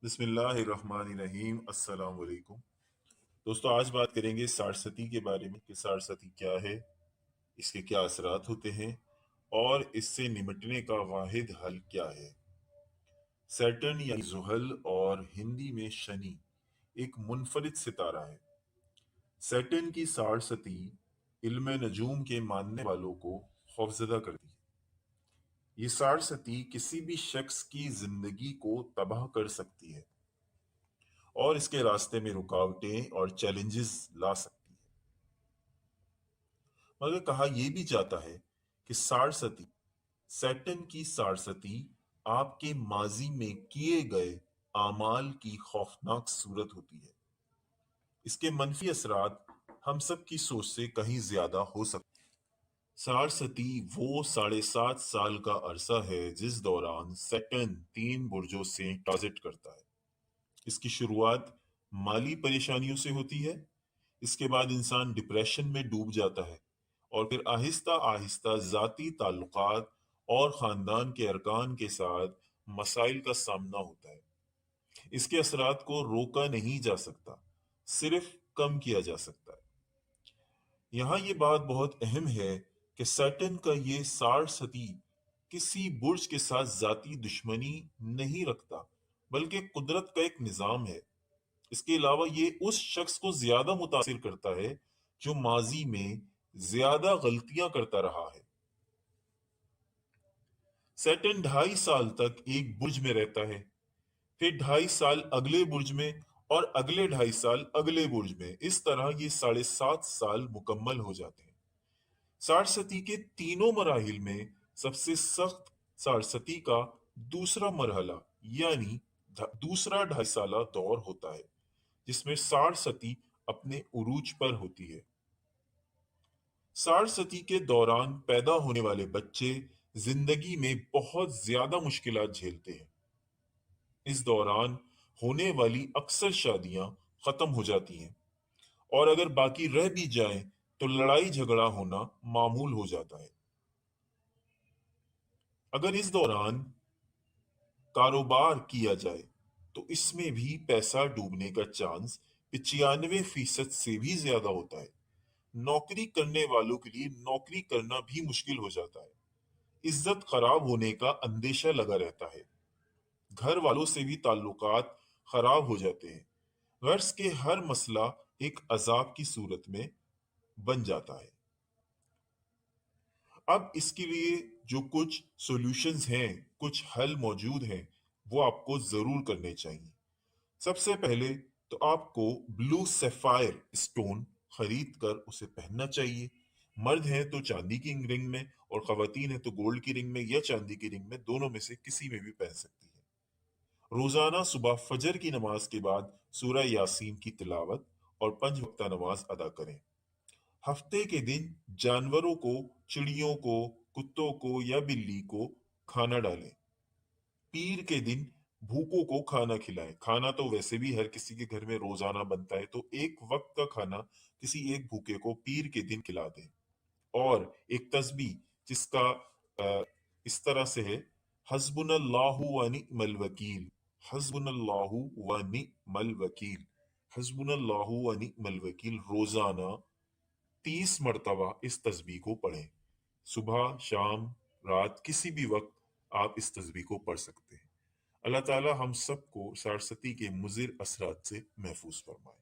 بسم اللہ الرحمن الرحیم، السلام علیکم دوستو۔ آج بات کریں گے سارستی کے بارے میں کہ سارستی کیا ہے، اس کے کیا اثرات ہوتے ہیں اور اس سے نمٹنے کا واحد حل کیا ہے۔ سیٹرن یا زحل اور ہندی میں شنی ایک منفرد ستارہ ہے۔ سیٹرن کی سارستی علم نجوم کے ماننے والوں کو خوفزدہ کرتی ہے۔ یہ سارستی کسی بھی شخص کی زندگی کو تباہ کر سکتی ہے اور اس کے راستے میں رکاوٹیں اور چیلنجز لا سکتی ہے۔ مگر کہا یہ بھی جاتا ہے کہ سیٹن کی سارستی آپ کے ماضی میں کیے گئے اعمال کی خوفناک صورت ہوتی ہے۔ اس کے منفی اثرات ہم سب کی سوچ سے کہیں زیادہ ہو سکتے ہیں۔ سارستی وہ 7.5 سال کا عرصہ ہے جس دوران سیٹن 3 برجوں سے ٹرانزٹ کرتا ہے۔ اس کی شروعات مالی پریشانیوں سے ہوتی ہے، اس کے بعد انسان ڈپریشن میں ڈوب جاتا ہے اور پھر آہستہ آہستہ ذاتی تعلقات اور خاندان کے ارکان کے ساتھ مسائل کا سامنا ہوتا ہے۔ اس کے اثرات کو روکا نہیں جا سکتا، صرف کم کیا جا سکتا ہے۔ یہاں یہ بات بہت اہم ہے کہ سیٹن کا یہ سارستی کسی برج کے ساتھ ذاتی دشمنی نہیں رکھتا، بلکہ قدرت کا ایک نظام ہے۔ اس کے علاوہ یہ اس شخص کو زیادہ متاثر کرتا ہے جو ماضی میں زیادہ غلطیاں کرتا رہا ہے۔ سیٹن 2.5 سال تک ایک برج میں رہتا ہے، پھر 2.5 سال اگلے برج میں اور اگلے 2.5 سال اگلے برج میں۔ اس طرح یہ 7.5 سال مکمل ہو جاتے ہیں۔ سارستی کے تینوں مراحل میں سب سے سخت سارستی کا دوسرا مرحلہ یعنی دوسرا 2.5 سالہ دور ہوتا ہے، جس میں سارستی اپنے عروج پر ہوتی ہے۔ سارستی کے دوران پیدا ہونے والے بچے زندگی میں بہت زیادہ مشکلات جھیلتے ہیں۔ اس دوران ہونے والی اکثر شادیاں ختم ہو جاتی ہیں اور اگر باقی رہ بھی جائیں تو لڑائی جھگڑا ہونا معمول ہو جاتا ہے۔ اگر اس دوران کاروبار کیا جائے تو اس میں بھی پیسہ ڈوبنے کا چانس 95% سے بھی زیادہ ہوتا ہے۔ نوکری کرنے والوں کے لیے نوکری کرنا بھی مشکل ہو جاتا ہے۔ عزت خراب ہونے کا اندیشہ لگا رہتا ہے۔ گھر والوں سے بھی تعلقات خراب ہو جاتے ہیں۔ غرض کے ہر مسئلہ ایک عذاب کی صورت میں بن جاتا ہے۔ اب اس کے لیے جو کچھ سولوشنز ہیں، کچھ حل موجود ہیں، وہ آپ کو ضرور کرنے چاہیے۔ سب سے پہلے تو آپ کو بلو سیفائر اسٹون خرید کر اسے پہننا چاہیے۔ مرد ہیں تو چاندی کی رنگ میں اور خواتین ہیں تو گولڈ کی رنگ میں یا چاندی کی رنگ میں، دونوں میں سے کسی میں بھی پہن سکتی ہیں۔ روزانہ صبح فجر کی نماز کے بعد سورہ یاسین کی تلاوت اور 5 وقتہ نماز ادا کریں۔ ہفتے کے دن جانوروں کو، چڑیوں کو، کتوں کو یا بلی کو کھانا ڈالیں۔ پیر کے دن بھوکوں کو کھانا کھلائیں۔ کھانا تو ویسے بھی ہر کسی کے گھر میں روزانہ بنتا ہے، تو ایک وقت کا کھانا کسی ایک بھوکے کو پیر کے دن کھلا دیں۔ اور ایک تسبیح جس کا اس طرح سے ہے: حسبنا اللہ و نعم الوکیل، حسبنا اللہ و نعم الوکیل، حسبنا اللہ و نعم الوکیل، روزانہ 30 مرتبہ اس تسبیح کو پڑھیں۔ صبح، شام، رات، کسی بھی وقت آپ اس تسبیح کو پڑھ سکتے ہیں۔ اللہ تعالی ہم سب کو سارستی کے مضر اثرات سے محفوظ فرمائے۔